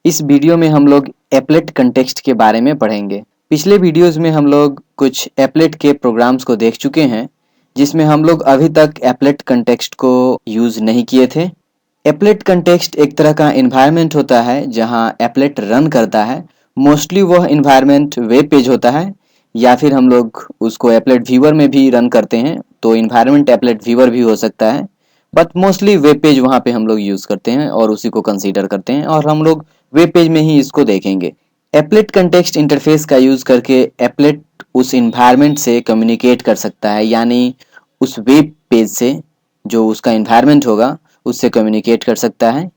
इस वीडियो में हम लोग एप्लेट कंटेक्स्ट के बारे में पढ़ेंगे। पिछले वीडियोस में हम लोग कुछ एप्लेट के प्रोग्राम्स को देख चुके हैं, जिसमें हम लोग अभी तक एप्लेट कंटेक्स्ट को यूज़ नहीं किए थे। एप्लेट कंटेक्स्ट एक तरह का एनवायरनमेंट होता है जहां एप्लेट रन करता है। मोस्टली वह एनवायरनमेंट वेब पेज होता है या फिर हम लोग उसको एप्लेट व्यूअर में भी रन करते हैं, तो एनवायरनमेंट एप्लेट व्यूअर भी हो सकता है। बट मोस्टली वेब पेज वहाँ पे हम लोग यूज़ करते हैं और उसी को कंसीडर करते हैं और हम लोग वेब पेज में ही इसको देखेंगे। एप्लेट कंटेक्स्ट इंटरफेस का यूज़ करके एप्लेट उस इन्वायरमेंट से कम्युनिकेट कर सकता है, यानी उस वेब पेज से जो उसका इन्वायरमेंट होगा उससे कम्युनिकेट कर सकता है।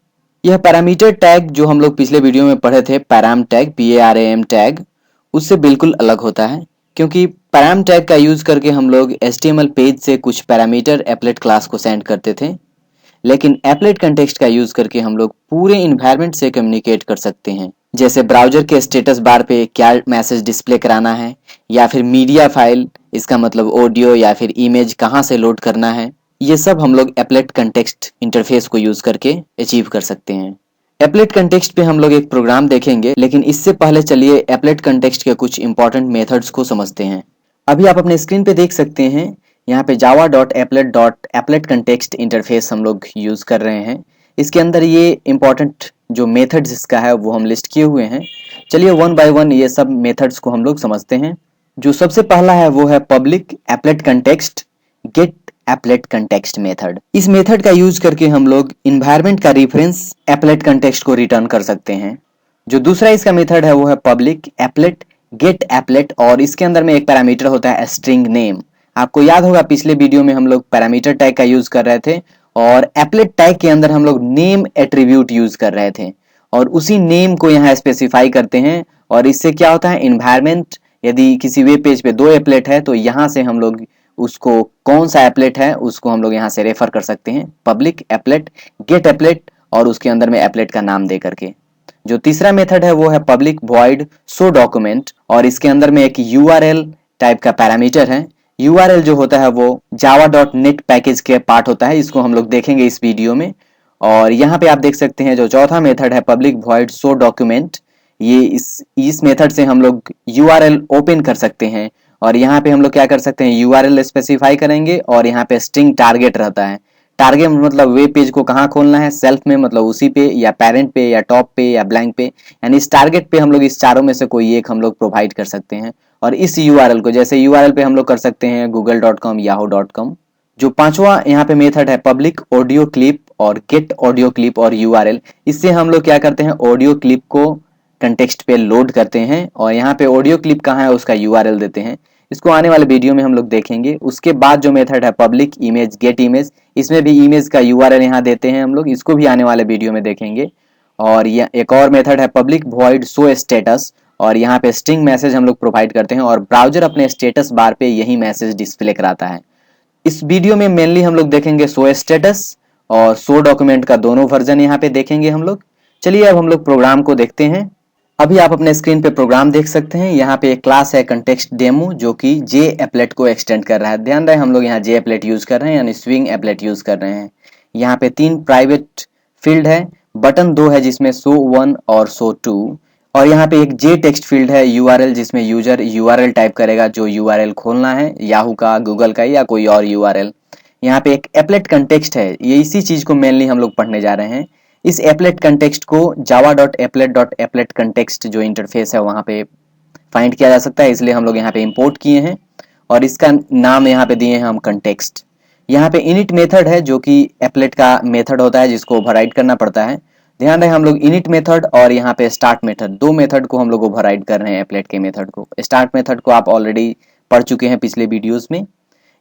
यह पैरामीटर टैग जो हम लोग पिछले वीडियो में पढ़े थे, पैराम टैग, PARAM टैग, उससे बिल्कुल अलग होता है, क्योंकि पैराम टैग का यूज़ करके हम लोग HTML पेज से कुछ पैरामीटर एप्लेट क्लास को सेंड करते थे, लेकिन एप्लेट कंटेक्स्ट का यूज़ करके हम लोग पूरे इन्वायरमेंट से कम्युनिकेट कर सकते हैं। जैसे ब्राउज़र के स्टेटस बार पे क्या मैसेज डिस्प्ले कराना है, या फिर मीडिया फाइल, इसका मतलब ऑडियो या फिर इमेज कहाँ से लोड करना है, ये सब हम लोग एप्लेट कंटेक्स्ट इंटरफेस को यूज़ करके अचीव कर सकते हैं। एप्लेट कंटेक्स्ट पे हम लोग एक प्रोग्राम देखेंगे, लेकिन इससे पहले चलिए एप्लेट कंटेक्स्ट के कुछ इंपॉर्टेंट मेथड्स को समझते हैं। अभी आप अपने स्क्रीन पे देख सकते हैं, यहाँ पे java.applet कंटेक्स्ट इंटरफेस हम लोग यूज़ कर रहे हैं। इसके अंदर ये इंपॉर्टेंट जो मेथड्स इसका है वो हम लिस्ट किए हुए हैं। चलिए वन बाय वन ये सब मेथड्स को हम लोग समझते हैं। जो सबसे पहला है वो है public applet context get applet context method. इस मेथड का यूज करके हम लोग इन्वायरमेंट का रेफरेंस एप्लेट कंटेक्स्ट को रिटर्न कर सकते हैं। जो दूसरा इसका मेथड है वो है पब्लिक एप्लेट गेट एप्लेट, और इसके अंदर में एक पैरामीटर होता है स्ट्रिंग नेम। आपको याद होगा पिछले वीडियो में हम लोग पैरामीटर टैग का यूज कर रहे थे और एप्लेट टैग के अंदर हम लोग नेम एट्रीब्यूट यूज कर रहे थे, और उसी नेम को यहाँ स्पेसिफाई करते हैं। और इससे क्या होता है, इन्वायरमेंट यदि किसी वेब पेज पे 2 एप्लेट है तो यहाँ से हम लोग उसको कौन सा एप्लेट है उसको हम लोग यहाँ से रेफर कर सकते हैं, पब्लिक एप्लेट गेट एप्लेट, और उसके अंदर में एप्लेट का नाम दे करके। जो तीसरा मेथड है वो है पब्लिक वॉइड शो डॉक्यूमेंट, और इसके अंदर में एक URL टाइप का पैरामीटर है। URL जो होता है वो java.net पैकेज के पार्ट होता है, इसको हम लोग देखेंगे इस वीडियो में। और यहाँ पे आप देख सकते हैं जो चौथा मेथड है पब्लिक वॉइड शो डॉक्यूमेंट, ये इस मेथड से हम लोग URL ओपन कर सकते हैं। और यहाँ पे हम लोग क्या कर सकते हैं, URL स्पेसिफाई करेंगे और यहाँ पे स्ट्रिंग टारगेट रहता है। टारगेट मतलब वेब पेज को कहाँ खोलना है, सेल्फ में मतलब उसी पे, या पेरेंट पे, या टॉप पे, या ब्लैंक पे, यानी इस टारगेट पे हम लोग इस चारों में से कोई एक हम लोग प्रोवाइड कर सकते हैं। और इस URL को, जैसे URL पे हम लोग कर सकते हैं google.com, yahoo.com। जो पांचवा यहाँ पे मेथड है पब्लिक ऑडियो क्लिप और गेट ऑडियो क्लिप और URL, इससे हम लोग क्या करते हैं, ऑडियो क्लिप को कंटेक्स्ट पे लोड करते हैं और यहाँ पे ऑडियो क्लिप कहाँ है उसका URL देते हैं। इसको आने वाले वीडियो में हम लोग देखेंगे। उसके बाद जो मेथड है पब्लिक इमेज गेट इमेज, इसमें भी इमेज का URL यहाँ देते हैं हम लोग, इसको भी आने वाले वीडियो में देखेंगे। और यह एक और मेथड है पब्लिक वॉइड शो स्टेटस, और यहाँ पे स्ट्रिंग मैसेज हम लोग प्रोवाइड करते हैं और ब्राउजर अपने स्टेटस बार पे यही मैसेज डिस्प्ले कराता है। इस वीडियो में मेनली हम लोग देखेंगे शो स्टेटस और शो डॉक्यूमेंट का दोनों वर्जन यहाँ पे देखेंगे हम लोग। चलिए अब हम लोग प्रोग्राम को देखते हैं। अभी आप अपने स्क्रीन पे प्रोग्राम देख सकते हैं। यहाँ पे एक क्लास है कंटेक्स्ट डेमो जो कि जे एप्लेट को एक्सटेंड कर रहा है। ध्यान रहे हम लोग यहाँ जे एप्लेट यूज कर रहे हैं, यानी स्विंग एप्लेट यूज कर रहे हैं। यहाँ पे 3 प्राइवेट फील्ड है, बटन 2 है जिसमें शो 1 और शो 2, और यहाँ पे एक जे टेक्स्ट फील्ड है URL, जिसमें यूजर URL टाइप करेगा जो URL खोलना है, याहू का, गूगल का, या कोई और URL। यहाँ पे एक एप्लेट कंटेक्स्ट है, ये इसी चीज को मेनली हम लोग पढ़ने जा रहे हैं। इस एप्लेट कंटेक्स्ट को java.applet कंटेक्स्ट जो इंटरफेस है वहां पे फाइंड किया जा सकता है, इसलिए हम लोग यहाँ पे इंपोर्ट किए हैं और इसका नाम यहाँ पे दिए हैं हम कंटेक्स्ट। यहाँ पे इनिट मेथड है जो कि एप्लेट का मेथड होता है जिसको ओवरराइड करना पड़ता है। ध्यान रहे हम लोग इनिट मेथड और यहाँ पे स्टार्ट मेथड, 2 मेथड को हम लोग ओवरराइड कर रहे हैं एप्लेट के मेथड को। स्टार्ट मेथड को आप ऑलरेडी पढ़ चुके हैं पिछले वीडियोस में।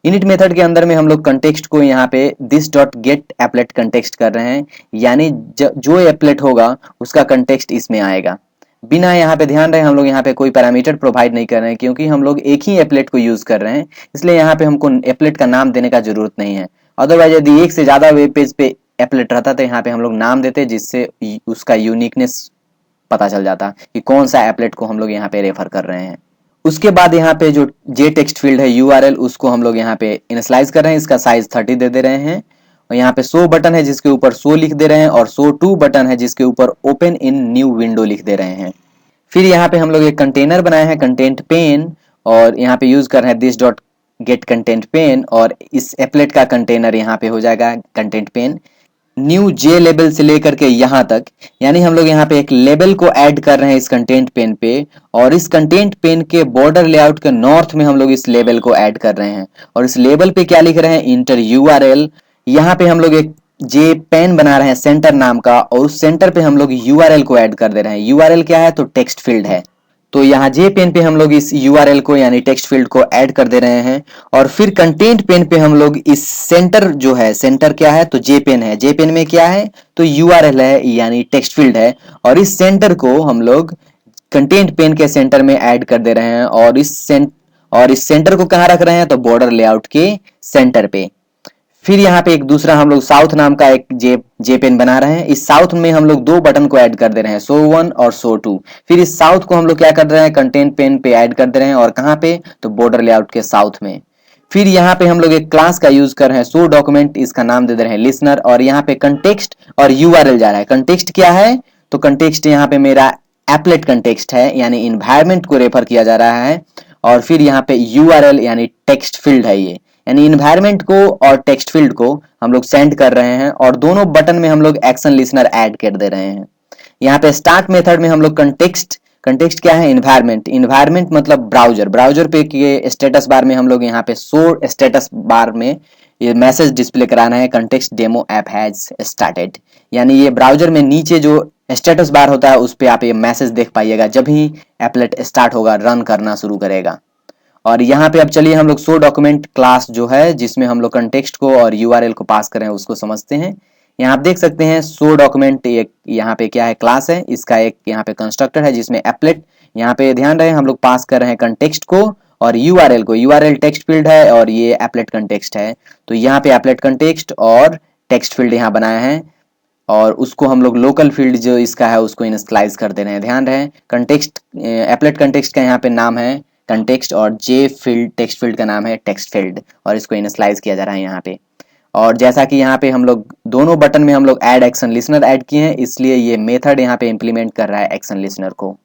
इनिट मेथड के अंदर में हम लोग कंटेक्स्ट को यहाँ पे this dot gate applet context कर रहे हैं, यानी जो एप्लेट होगा उसका कंटेक्स्ट इसमें आएगा। बिना यहाँ पे, ध्यान रहे हम लोग यहाँ पे कोई पैरामीटर प्रोवाइड नहीं कर रहे हैं, क्योंकि हम लोग एक ही एप्लेट को यूज कर रहे हैं, इसलिए यहाँ पे हमको एप्लेट का नाम देने का जरूरत नहीं है। अदरवाइज यदि एक से ज्यादा वेब पेज पे एप्लेट रहता तो यहाँ पे हम लोग नाम देते, जिससे उसका यूनिकनेस पता चल जाता कि कौन सा एप्लेट को हम लोग यहाँ पे रेफर कर रहे हैं। उसके बाद यहाँ पे जो जे टेक्स्ट फील्ड है URL, उसको हम लोग यहाँ पे इनिशियलाइज कर रहे हैं, इसका साइज 30 दे रहे हैं। और यहाँ पे शो बटन है जिसके ऊपर शो लिख दे रहे हैं, और शो टू बटन है जिसके ऊपर ओपन इन न्यू विंडो लिख दे रहे हैं। फिर यहाँ पे हम लोग एक कंटेनर बनाए हैं कंटेंट पेन, और यहाँ पे यूज कर रहे हैं this dot get content pane, और इस एप्लेट का कंटेनर यहाँ पे हो जाएगा content pane. New J label से लेकर के यहाँ तक, यानी हम लोग यहाँ पे एक लेबल को ऐड कर रहे हैं इस कंटेंट पेन पे, और इस कंटेंट पेन के बॉर्डर लेआउट के नॉर्थ में हम लोग इस लेबल को ऐड कर रहे हैं। और इस लेबल पे क्या लिख रहे हैं, इंटर यूआरएल। यहाँ पे हम लोग एक जे पेन बना रहे हैं सेंटर नाम का, और उस सेंटर पे हम लोग यूआरएल को ऐड कर दे रहे हैं। यूआरएल क्या है, तो टेक्स्ट फील्ड है। तो यहाँ जे पेन पे हम लोग इस यूआरएल को यानी टेक्स्ट फील्ड को ऐड कर दे रहे हैं। और फिर कंटेंट पेन पे हम लोग इस सेंटर जो है, सेंटर क्या है, तो जे पेन है। जे पेन में क्या है, तो यूआरएल है यानी टेक्स्ट फील्ड है, और इस सेंटर को हम लोग कंटेंट पेन के सेंटर में ऐड कर दे रहे हैं। और इस सेंटर को कहाँ रख रहे हैं, तो बॉर्डर लेआउट के सेंटर पे। फिर यहाँ पे एक दूसरा हम लोग साउथ नाम का एक जे पेन बना रहे हैं। इस साउथ में हम लोग दो बटन को ऐड कर दे रहे हैं, शो वन और शो टू। फिर इस साउथ को हम लोग क्या कर रहे हैं, कंटेंट पेन पे ऐड कर दे रहे हैं, और कहाँ पे, तो बॉर्डर लेआउट के साउथ में। फिर यहाँ पे हम लोग एक क्लास का यूज कर रहे हैं शो डॉक्यूमेंट, इसका नाम दे दे रहे हैं लिसनर, और यहाँ पे कंटेक्स्ट और यूआरएल जा रहा है। कंटेक्स्ट क्या है, तो कंटेक्स्ट यहाँ पे मेरा एप्लेट कंटेक्स्ट है, यानी इन्वायरमेंट को रेफर किया जा रहा है। और फिर यहाँ पे यूआरएल यानी टेक्स्ट फील्ड है ये, यानी इन्वायरमेंट को और टेक्स्ट फील्ड को हम लोग सेंड कर रहे हैं, और दोनों बटन में हम लोग एक्शन लिसनर ऐड कर दे रहे हैं। यहाँ पे स्टार्ट मेथड में हम लोग कंटेक्स्ट क्या है, इन्वायरमेंट मतलब ब्राउजर पे के स्टेटस बार में हम लोग यहाँ पे शो स्टेटस बार में ये मैसेज डिस्प्ले कराना है, context demo app has started. यानी ये ब्राउजर में नीचे जो स्टेटस बार होता है उस पे आप ये मैसेज देख पाइएगा जब ही एप्लेट स्टार्ट होगा, रन करना शुरू करेगा। और यहाँ पे अब चलिए हम लोग शो डॉक्यूमेंट क्लास जो है जिसमें हम लोग कंटेक्स्ट को और यूआरएल को पास करें उसको समझते हैं। यहाँ आप देख सकते हैं शो डॉक्यूमेंट एक यहाँ पे क्या है, क्लास है, इसका एक यहाँ पे कंस्ट्रक्टर है जिसमें एप्लेट, यहाँ पे ध्यान रहे हम लोग पास कर रहे हैं कंटेक्स्ट को और यूआरएल को। यूआरएल टेक्स्ट फील्ड है और ये एप्लेट कंटेक्स्ट है, तो यहाँ पे एप्लेट कंटेक्स्ट और टेक्स्ट फील्ड यहाँ बनाया है, और उसको हम लोग लोकल फील्ड जो इसका है उसको इनिशियलाइज कर दे रहे हैं। ध्यान रहे कंटेक्स्ट एप्लेट कंटेक्स्ट का यहाँ पे नाम है कंटेक्स्ट, और जे फील्ड टेक्स्ट फील्ड का नाम है टेक्स्ट फील्ड, और इसको इनिशियलाइज किया जा रहा है यहाँ पे। और जैसा कि यहाँ पे हम लोग दोनों बटन में हम लोग ऐड एक्शन लिसनर ऐड किए हैं, इसलिए ये मेथड यहाँ पे इम्प्लीमेंट कर रहा है एक्शन लिसनर को।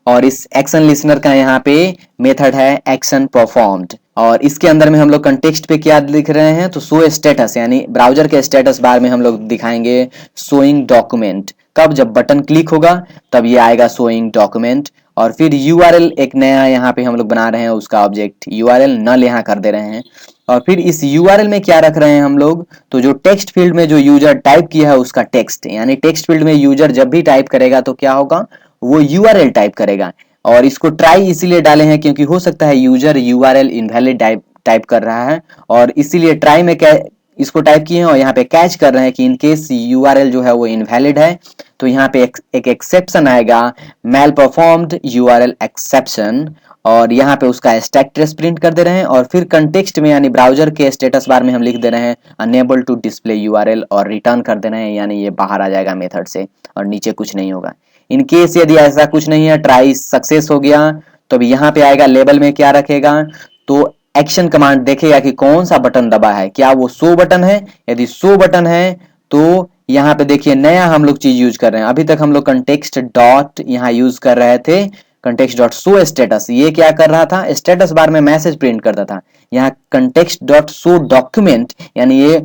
और इस एक्शन लिसनर का यहाँ पे मेथड है एक्शन परफॉर्म्ड, और इसके अंदर में हम लोग कंटेक्स्ट पे क्या लिख रहे हैं, तो शो स्टेटस, यानी ब्राउजर के स्टेटस बार में हम लोग दिखाएंगे शोइंग डॉक्यूमेंट। कब, जब बटन क्लिक होगा तब ये आएगा शोइंग डॉक्यूमेंट। और फिर यूआरएल एक नया यहाँ पे हम लोग बना रहे हैं, उसका ऑब्जेक्ट यूआरएल नल यहाँ कर दे रहे हैं। और फिर इस यूआरएल में क्या रख रहे हैं हम लोग, तो जो टेक्स्ट फील्ड में जो यूजर टाइप किया है उसका टेक्स्ट, यानी टेक्स्ट फील्ड में यूजर जब भी टाइप करेगा तो क्या होगा, वो यूआरएल टाइप करेगा। और इसको ट्राई इसीलिए डाले हैं क्योंकि हो सकता है यूजर यूआरएल इनवैलिड टाइप कर रहा है, और इसीलिए ट्राई में क्या इसको टाइप किए हैं, और यहाँ पे कैच कर रहे हैं कि इनकेस यूआरएल जो है वो इनवैलिड है तो यहाँ पे एक एक्सेप्शन आएगा, मैल परफॉर्म्ड यूआरएल एक्सेप्शन, और यहाँ पे उसका स्टैक ट्रेस प्रिंट कर दे रहे हैं। और फिर कंटेक्स्ट में यानी ब्राउजर के स्टेटस बार में हम लिख दे रहे हैं अनेबल टू डिस्प्ले यूआरएल, और रिटर्न कर दे रहे हैं, यानी ये बाहर आ जाएगा मेथड से और नीचे कुछ नहीं होगा। इन केस यदि ऐसा कुछ नहीं है, ट्राई सक्सेस हो गया, तो अब यहाँ पे आएगा लेबल में क्या रखेगा, तो एक्शन कमांड देखेगा कि कौन सा बटन दबा है, क्या वो शो बटन है। यदि शो बटन है तो यहाँ पे देखिए नया हम लोग चीज यूज कर रहे हैं। अभी तक हम लोग कंटेक्स्ट डॉट यहाँ यूज कर रहे थे, कंटेक्स्ट डॉट शो स्टेटस, ये क्या कर रहा था, स्टेटस बार में मैसेज प्रिंट करता था। यहाँ कंटेक्स्ट डॉट शो डॉक्यूमेंट, यानी ये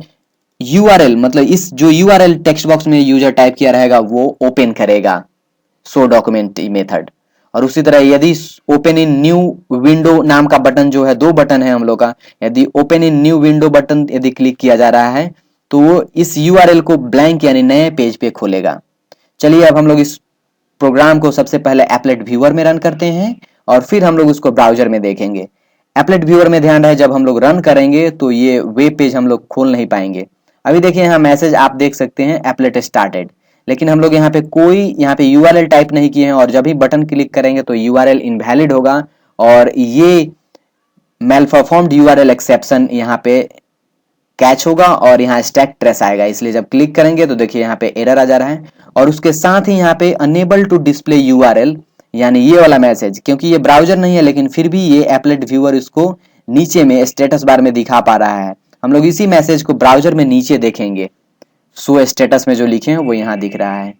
यूआरएल मतलब इस जो यूआरएल टेक्स्ट बॉक्स में यूजर टाइप किया रहेगा वो ओपन करेगा शो डॉक्यूमेंट मेथड। और उसी तरह यदि ओपन इन न्यू विंडो नाम का बटन जो है, दो बटन है हम लोग का, यदि open in new window button यदि क्लिक किया जा रहा है तो वो इस यूआरएल को ब्लैंक यानी नए पेज पे खोलेगा। चलिए अब हम लोग इस प्रोग्राम को सबसे पहले एप्लेट व्यूअर में रन करते हैं और फिर हम लोग उसको ब्राउजर में देखेंगे। एप्लेट व्यूअर में ध्यान रहे जब हम लोग रन करेंगे तो ये वेब पेज हम लोग खोल नहीं पाएंगे। अभी देखिए यहाँ मैसेज आप देख सकते हैं एप्लेट स्टार्टेड, लेकिन हम लोग यहाँ पे कोई यहाँ पे यूआरएल टाइप नहीं किए हैं, और जब भी बटन क्लिक करेंगे तो यूआरएल इनवैलिड होगा, और ये मैलपरफॉर्म्ड यूआरएल एक्सेप्शन यहाँ पे कैच होगा और यहाँ स्टैक ट्रेस आएगा। इसलिए जब क्लिक करेंगे तो देखिए यहाँ पे एरर आ जा रहा है, और उसके साथ ही यहाँ पे अनेबल टू डिस्प्ले यूआरएल, यानी ये वाला मैसेज, क्योंकि ये ब्राउजर नहीं है लेकिन फिर भी ये एप्लेट व्यूअर इसको नीचे में स्टेटस बार में दिखा पा रहा है। हम लोग इसी मैसेज को ब्राउजर में नीचे देखेंगे, शो स्टेटस में जो लिखे हैं वो यहाँ दिख रहा है।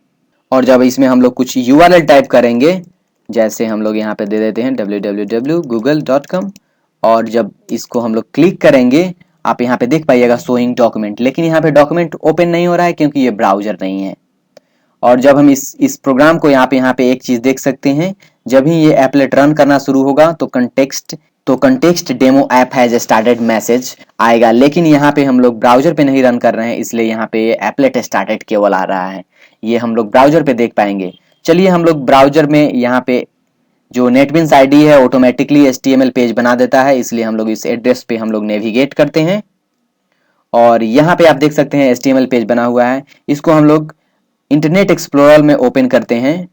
और जब इसमें हम लोग कुछ URL टाइप करेंगे, जैसे हम लोग यहाँ पे दे देते हैं www.google.com, और जब इसको हम लोग क्लिक करेंगे आप यहाँ पे देख पाइएगा शोइंग डॉक्यूमेंट, लेकिन यहाँ पे डॉक्यूमेंट ओपन नहीं हो रहा है क्योंकि ये ब्राउजर नहीं है। और जब हम इस प्रोग्राम को यहाँ पे एक चीज देख सकते हैं, जब ही ये एप्लेट रन करना शुरू होगा तो context demo app has started message आएगा, लेकिन यहाँ पे हम लोग ब्राउजर पे नहीं रन कर रहे हैं, इसलिए यहाँ पे एप्लेट स्टार्टेड केवल आ रहा है। ये हम लोग ब्राउजर पे देख पाएंगे। चलिए हम लोग ब्राउजर में यहाँ पे जो नेटबिंस आईडी है ऑटोमेटिकली HTML पेज बना देता है, इसलिए हम लोग इस एड्रेस पे हम लोग नेविगेट करते हैं और यहाँ पे आप देख सकते हैं HTML पेज बना हुआ है। इसको हम लोग इंटरनेट एक्सप्लोरर में ओपन करते हैं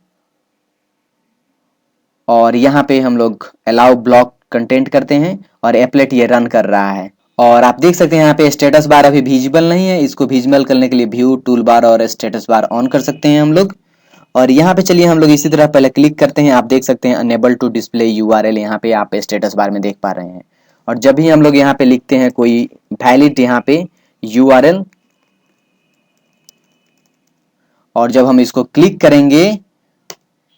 और यहाँ पे हम लोग अलाउ ब्लॉक कंटेंट करते हैं और एप्लेट ये रन कर रहा है। और आप देख सकते हैं यहाँ पे स्टेटस बार अभी विजिबल नहीं है, इसको विजिबल करने के लिए व्यू टूल बार और स्टेटस बार ऑन कर सकते हैं हम लोग। और यहाँ पे चलिए हम लोग इसी तरह पहले क्लिक करते हैं, आप देख सकते हैं अनेबल टू डिस्प्ले URL यहाँ पे आप स्टेटस बार में देख पा रहे हैं। और जब भी हम लोग यहाँ पे लिखते हैं कोई वैलिड यहाँ पे URL और जब हम इसको क्लिक करेंगे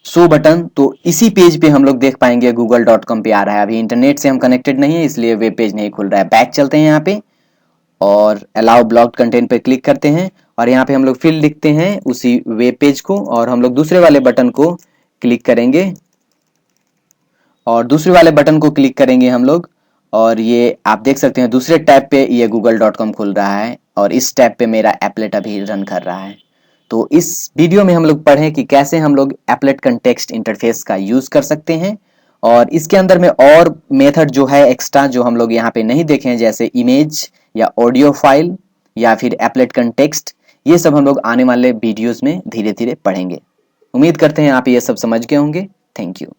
शो बटन, तो इसी पेज पे हम लोग देख पाएंगे google.com पे आ रहा है। अभी इंटरनेट से हम कनेक्टेड नहीं है इसलिए वेब पेज नहीं खुल रहा है। बैक चलते हैं यहाँ पे और अलाउ ब्लॉक्ड कंटेंट पे क्लिक करते हैं और यहाँ पे हम लोग फिर लिखते हैं उसी वेब पेज को और हम लोग दूसरे वाले बटन को क्लिक करेंगे और दूसरे वाले बटन को क्लिक करेंगे हम लोग और ये आप देख सकते हैं दूसरे टैब पे ये google.com खुल रहा है और इस टैब पे मेरा एप्लेट अभी रन कर रहा है। तो इस वीडियो में हम लोग पढ़े कि कैसे हम लोग एप्लेट कंटेक्स्ट इंटरफेस का यूज कर सकते हैं और इसके अंदर में और मेथड जो है एक्स्ट्रा जो हम लोग यहाँ पे नहीं देखे हैं, जैसे इमेज या ऑडियो फाइल या फिर एप्लेट कंटेक्स्ट, ये सब हम लोग आने वाले वीडियोस में धीरे धीरे पढ़ेंगे। उम्मीद करते हैं आप ये सब समझ गए होंगे। Thank you.